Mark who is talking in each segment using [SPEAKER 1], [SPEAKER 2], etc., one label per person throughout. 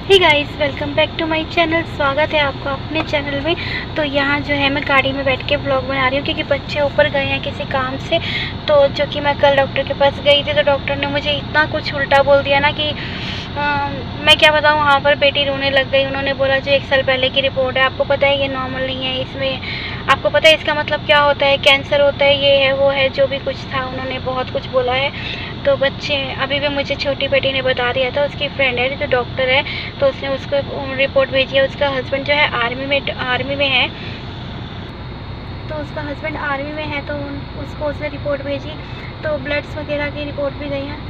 [SPEAKER 1] Hey guys, welcome back to my channel. स्वागत है आपका अपने चैनल में। तो यहाँ जो है मैं गाड़ी में बैठ के व्लॉग बना रही हूँ क्योंकि बच्चे ऊपर गए हैं किसी काम से। तो जो कि मैं कल डॉक्टर के पास गई थी तो डॉक्टर ने मुझे इतना कुछ उल्टा बोल दिया ना कि मैं क्या बताऊँ। वहाँ पर बेटी रोने लग गई। उन्होंने बोला जो 1 साल पहले की रिपोर्ट है, आपको पता है ये नॉर्मल नहीं है, इसमें आपको पता है इसका मतलब क्या होता है, कैंसर होता है, ये है वो है, जो भी कुछ था उन्होंने बहुत कुछ बोला है। तो बच्चे अभी भी मुझे छोटी बेटी ने बता दिया था, उसकी फ्रेंड है जो डॉक्टर है, तो उसने उसको रिपोर्ट भेजी है। उसका हस्बैंड जो है आर्मी में है, तो उसका हस्बैंड आर्मी में है, तो उसको उसने रिपोर्ट भेजी। तो ब्लड्स वगैरह की रिपोर्ट भी गई हैं।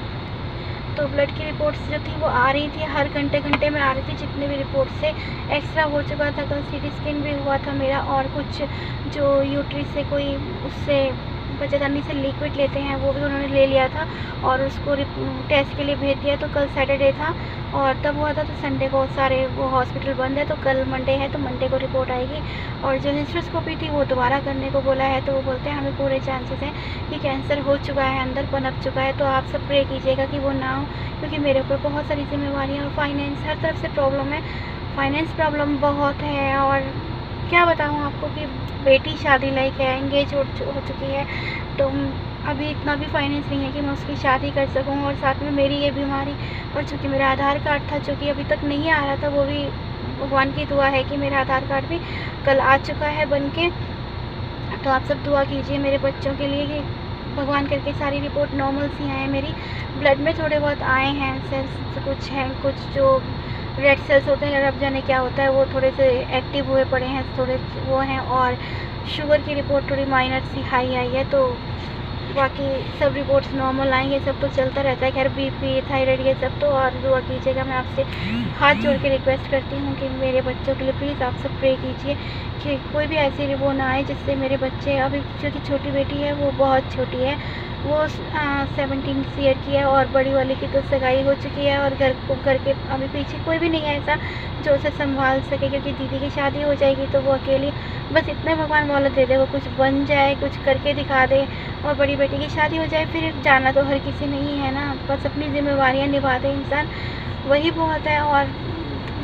[SPEAKER 1] तो ब्लड की रिपोर्ट्स जो थी वो आ रही थी, हर घंटे घंटे में आ रही थी। जितने भी रिपोर्ट से एक्सरा हो चुका था, कल सीटी स्कैन भी हुआ था मेरा, और कुछ जो यूट्रस से कोई उससे बच्चेदानी से लिक्विड लेते हैं वो भी उन्होंने ले लिया था और उसको टेस्ट के लिए भेज दिया। तो कल सैटरडे था और तब हुआ था, तो संडे को सारे वो हॉस्पिटल बंद है। तो कल मंडे है, तो मंडे को रिपोर्ट आएगी। और जो हिस्ट्रोस्कोपी थी वो दोबारा करने को बोला है। तो वो बोलते हैं हमें पूरे चांसेस हैं कि कैंसर हो चुका है, अंदर पनप चुका है। तो आप सब प्रे कीजिएगा कि वो ना हो, क्योंकि मेरे ऊपर बहुत सारी जिम्मेवारियाँ और फाइनेंस हर तरफ से प्रॉब्लम है। फाइनेंस प्रॉब्लम बहुत है, और क्या बताऊँ आपको कि बेटी शादी लायक है, एंगेज हो चुकी है। तो अभी इतना भी फाइनेंस नहीं है कि मैं उसकी शादी कर सकूं। और साथ में मेरी ये बीमारी, और चूँकि मेरा आधार कार्ड था जो कि अभी तक नहीं आ रहा था, वो भी भगवान की दुआ है कि मेरा आधार कार्ड भी कल आ चुका है बन के। तो आप सब दुआ कीजिए मेरे बच्चों के लिए कि भगवान करके सारी रिपोर्ट नॉर्मल सी आए। मेरी ब्लड में थोड़े बहुत आए हैं सेल्स, कुछ हैं, कुछ जो रेड सेल्स होते हैं, रब जाने क्या होता है, वो थोड़े से एक्टिव हुए पड़े हैं, थोड़े वो हैं। और शुगर की रिपोर्ट थोड़ी माइनर सी हाई आई है। तो बाकी सब रिपोर्ट्स नॉर्मल आई, ये सब तो चलता रहता है। खैर बीपी, थायराइड, ये सब तो। और दुआ कीजिएगा, मैं आपसे हाथ जोड़ के रिक्वेस्ट करती हूँ कि मेरे बच्चों के लिए प्लीज़ आप सब प्रे कीजिए कि कोई भी ऐसी वो ना आए जिससे मेरे बच्चे, अभी जो कि छोटी बेटी है वो बहुत छोटी है, वो 17 ईयर की है, और बड़ी वाली की तो सगाई हो चुकी है। और घर के अभी पीछे कोई भी नहीं है ऐसा जो उसे संभाल सके, क्योंकि दीदी की शादी हो जाएगी तो वो अकेली, बस इतने भगवान मोहलत दे दे, वो कुछ बन जाए, कुछ करके दिखा दे, और बड़ी बेटी की शादी हो जाए। फिर जाना तो हर किसी नहीं है ना, बस अपनी जिम्मेवारियाँ निभा दे इंसान, वही बहुत है। और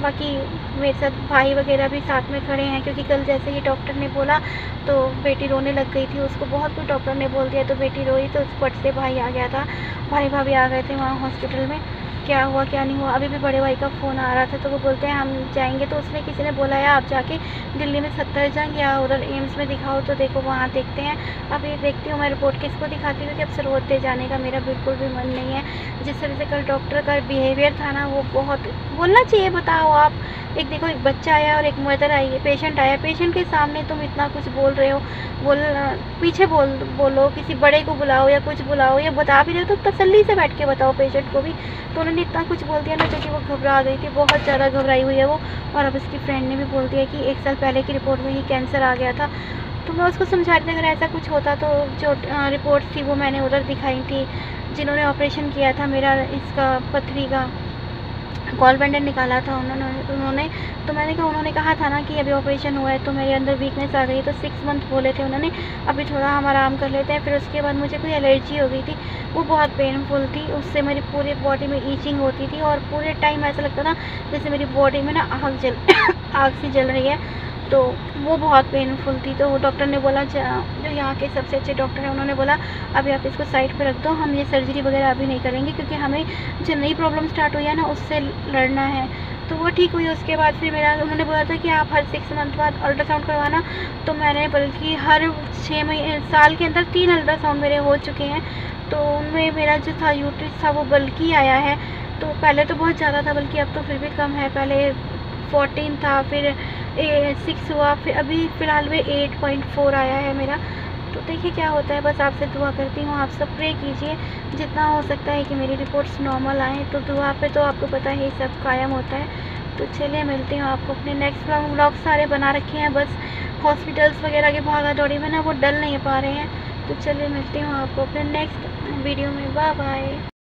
[SPEAKER 1] बाकी मेरे साथ भाई वगैरह भी साथ में खड़े हैं, क्योंकि कल जैसे ही डॉक्टर ने बोला तो बेटी रोने लग गई थी, उसको बहुत कुछ डॉक्टर ने बोल दिया, तो बेटी रोई, तो उस पट से भाई आ गया था, भाई भाभी आ गए थे वहाँ हॉस्पिटल में। क्या हुआ क्या नहीं हुआ, अभी भी बड़े भाई का फ़ोन आ रहा था, तो वो बोलते हैं हम जाएंगे। तो उसने किसी ने बोला है आप जाके दिल्ली में सफदरजंग या उधर एम्स में दिखाओ, तो देखो वहाँ देखते हैं। अभी देखती हूँ मैं रिपोर्ट किसको दिखाती हूँ, क्योंकि अब सरवोते जाने का मेरा बिल्कुल भी मन नहीं है। जिस तरह से कल डॉक्टर का बिहेवियर था ना, वो बहुत बोलना चाहिए। बताओ आप, एक देखो, एक बच्चा आया और एक मदर आई है, पेशेंट आया, पेशेंट के सामने तुम इतना कुछ बोल रहे हो, पीछे बोलो, किसी बड़े को बुलाओ या कुछ बुलाओ, या बता भी रहे हो तो तसल्ली से बैठ के बताओ पेशेंट को भी। तो उन्होंने इतना कुछ बोल दिया ना, जो कि वो घबरा गई थी, बहुत ज़्यादा घबराई हुई है वो। और अब उसकी फ्रेंड ने भी बोल दिया कि 1 साल पहले की रिपोर्ट में ही कैंसर आ गया था। तो मैं उसको समझा रही थी अगर ऐसा कुछ होता तो जो रिपोर्ट थी वो मैंने उधर दिखाई थी, जिन्होंने ऑपरेशन किया था मेरा इसका पथरी का, गॉल ब्लैडर निकाला था उन्होंने। तो मैंने कहा, उन्होंने कहा था ना कि अभी ऑपरेशन हुआ है तो मेरे अंदर वीकनेस आ गई, तो 6 मंथ बोले थे उन्होंने, अभी थोड़ा हम आराम कर लेते हैं। फिर उसके बाद मुझे कोई एलर्जी हो गई थी, वो बहुत पेनफुल थी, उससे मेरी पूरी बॉडी में ईचिंग होती थी, और पूरे टाइम ऐसा लगता था जैसे मेरी बॉडी में ना आग सी जल रही है। तो वो बहुत पेनफुल थी। तो वो डॉक्टर ने बोला, जो यहाँ के सबसे अच्छे डॉक्टर हैं, उन्होंने बोला अभी आप इसको साइड पे रख दो, हम ये सर्जरी वगैरह अभी नहीं करेंगे, क्योंकि हमें जो नई प्रॉब्लम स्टार्ट हुई है ना उससे लड़ना है। तो वो ठीक हुई। उसके बाद फिर मेरा, उन्होंने बोला था कि आप हर 6 मंथ बाद अल्ट्रासाउंड करवाना। तो मैंने बल्कि हर 6 महीने, साल के अंदर 3 अल्ट्रासाउंड मेरे हो चुके हैं। तो उनमें मेरा जो था यूट्रस था वो बल्कि आया है। तो पहले तो बहुत ज़्यादा था, बल्कि अब तो फिर भी कम है। पहले 14 था, फिर 6 हुआ, फिर अभी फ़िलहाल में 8.4 आया है मेरा। तो देखिए क्या होता है, बस आपसे दुआ करती हूँ, आप सब प्रे कीजिए जितना हो सकता है कि मेरी रिपोर्ट्स नॉर्मल आएँ। तो दुआ पे तो आपको पता है सब कायम होता है। तो चलिए मिलती हूँ आपको अपने नेक्स्ट व्लॉग सारे बना रखे हैं, बस हॉस्पिटल्स वगैरह की भागा दौड़ी में ना वो डल नहीं पा रहे हैं। तो चलिए मिलती हूँ आपको अपने नेक्स्ट वीडियो में। Bye bye.